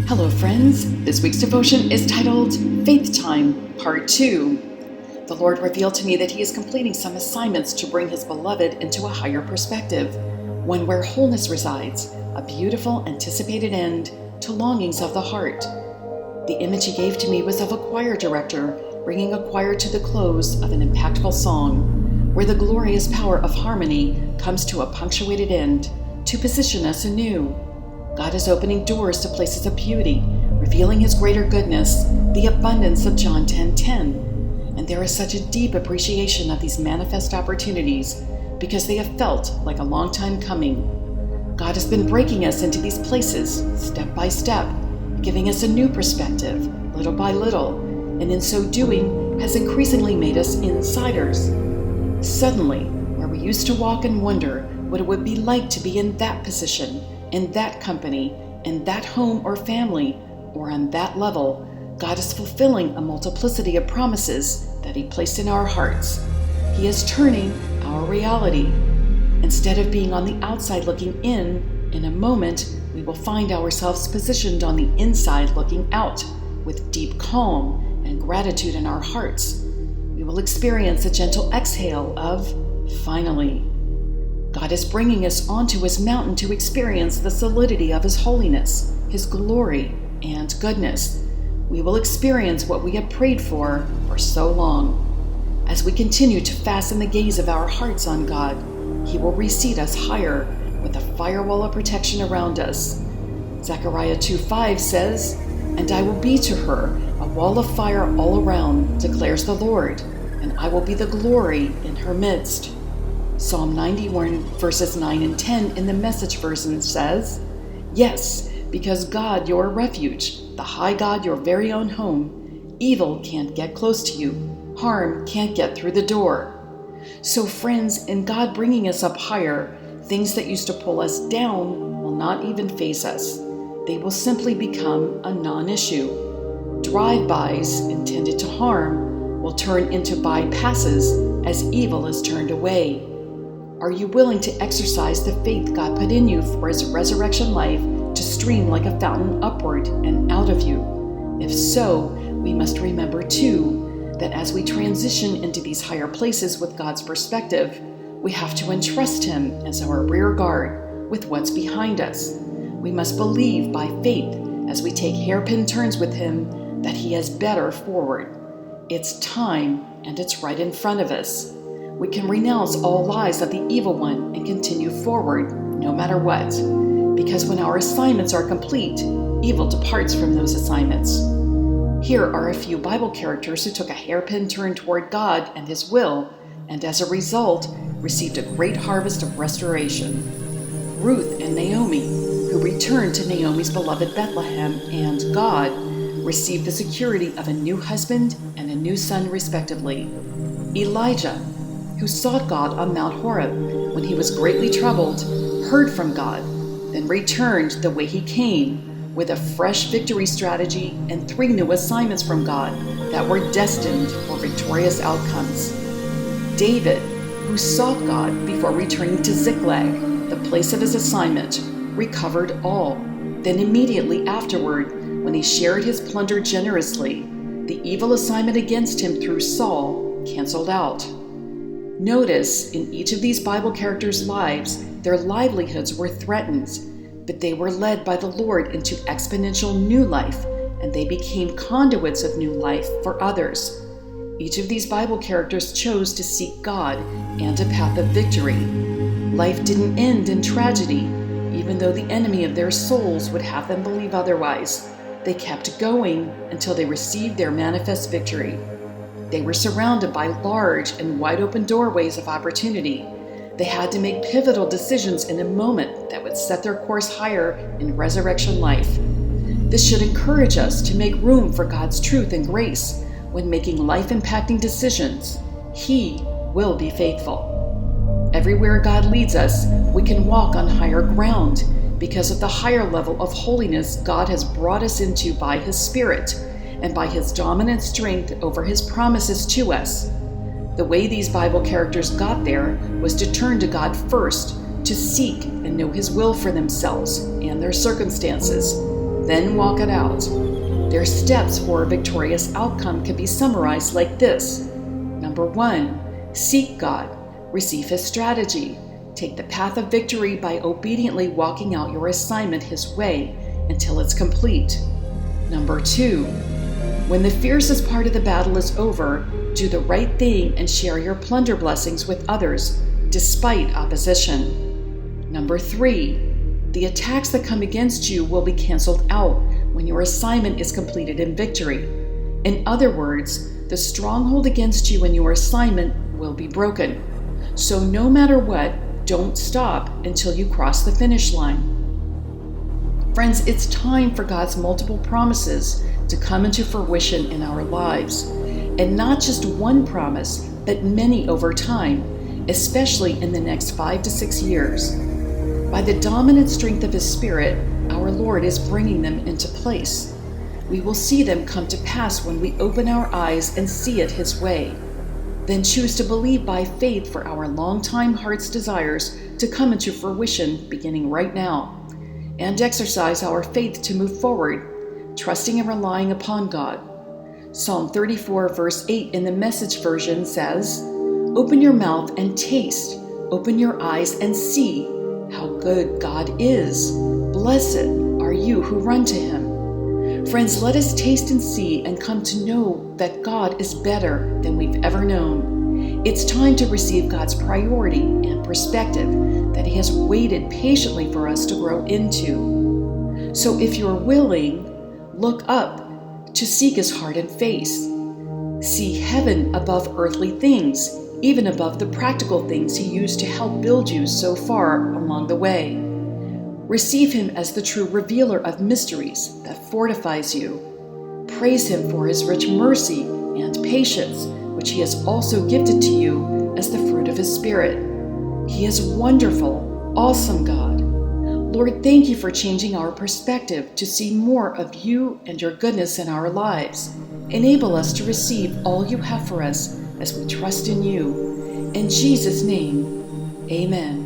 Hello, friends. This week's devotion is titled Faith Time, Part 2. The Lord revealed to me that He is completing some assignments to bring His beloved into a higher perspective, one where wholeness resides, a beautiful, anticipated end to longings of the heart. The image He gave to me was of a choir director bringing a choir to the close of an impactful song, where the glorious power of harmony comes to a punctuated end to position us anew. God is opening doors to places of beauty, revealing His greater goodness, the abundance of John 10:10. And there is such a deep appreciation of these manifest opportunities because they have felt like a long time coming. God has been breaking us into these places, step by step, giving us a new perspective, little by little, and in so doing has increasingly made us insiders. Suddenly, where we used to walk and wonder what it would be like to be in that position, in that company, in that home or family, or on that level, God is fulfilling a multiplicity of promises that He placed in our hearts. He is turning our reality. Instead of being on the outside looking in a moment, we will find ourselves positioned on the inside looking out with deep calm and gratitude in our hearts. We will experience a gentle exhale of finally. God is bringing us onto His mountain to experience the solidity of His holiness, His glory, and goodness. We will experience what we have prayed for so long. As we continue to fasten the gaze of our hearts on God, He will reseat us higher with a firewall of protection around us. Zechariah 2:5 says, "And I will be to her a wall of fire all around, declares the Lord, and I will be the glory in her midst." Psalm 91 verses 9 and 10 in the Message version says, "Yes, because God, your refuge, the high God, your very own home, evil can't get close to you, harm can't get through the door." So friends, in God bringing us up higher, things that used to pull us down will not even face us. They will simply become a non-issue. Drive-bys intended to harm will turn into bypasses as evil is turned away. Are you willing to exercise the faith God put in you for His resurrection life to stream like a fountain upward and out of you? If so, we must remember too that as we transition into these higher places with God's perspective, we have to entrust Him as our rear guard with what's behind us. We must believe by faith as we take hairpin turns with Him that He has better forward. It's time and it's right in front of us. We can renounce all lies of the evil one and continue forward no matter what, because when our assignments are complete, evil departs from those assignments. Here are a few Bible characters who took a hairpin turn toward God and His will, and as a result, received a great harvest of restoration. Ruth and Naomi, who returned to Naomi's beloved Bethlehem, and God received the security of a new husband and a new son respectively. Elijah, who sought God on Mount Horeb when he was greatly troubled, heard from God, then returned the way he came with a fresh victory strategy and 3 new assignments from God that were destined for victorious outcomes. David, who sought God before returning to Ziklag, the place of his assignment, recovered all. Then immediately afterward, when he shared his plunder generously, the evil assignment against him through Saul canceled out. Notice, in each of these Bible characters' lives, their livelihoods were threatened, but they were led by the Lord into exponential new life, and they became conduits of new life for others. Each of these Bible characters chose to seek God and a path of victory. Life didn't end in tragedy, even though the enemy of their souls would have them believe otherwise. They kept going until they received their manifest victory. They were surrounded by large and wide open doorways of opportunity. They had to make pivotal decisions in a moment that would set their course higher in resurrection life. This should encourage us to make room for God's truth and grace when making life-impacting decisions. He will be faithful. Everywhere God leads us, we can walk on higher ground because of the higher level of holiness God has brought us into by His Spirit and by His dominant strength over His promises to us. The way these Bible characters got there was to turn to God first, to seek and know His will for themselves and their circumstances. then walk it out. Their steps for a victorious outcome can be summarized like this. Number 1, seek God. Receive His strategy. Take the path of victory by obediently walking out your assignment His way until it's complete. Number 2, when the fiercest part of the battle is over, do the right thing and share your plunder blessings with others, despite opposition. Number 3, the attacks that come against you will be canceled out when your assignment is completed in victory. In other words, the stronghold against you and your assignment will be broken. So no matter what, don't stop until you cross the finish line. Friends, it's time for God's multiple promises to come into fruition in our lives. And not just one promise, but many over time, especially in the next 5 to 6 years. By the dominant strength of His Spirit, our Lord is bringing them into place. We will see them come to pass when we open our eyes and see it His way. Then choose to believe by faith for our long-time heart's desires to come into fruition beginning right now, and exercise our faith to move forward, trusting and relying upon God. Psalm 34 verse 8 in the Message version says, "Open your mouth and taste, open your eyes and see how good God is. Blessed are you who run to Him." Friends, let us taste and see and come to know that God is better than we've ever known. It's time to receive God's priority and perspective that He has waited patiently for us to grow into. So if you're willing, look up to seek His heart and face. See heaven above earthly things, even above the practical things He used to help build you so far along the way. Receive Him as the true revealer of mysteries that fortifies you. Praise Him for His rich mercy and patience, which He has also gifted to you as the fruit of His Spirit. He is wonderful, awesome God. Lord, thank You for changing our perspective to see more of You and Your goodness in our lives. Enable us to receive all You have for us as we trust in You. In Jesus' name, amen.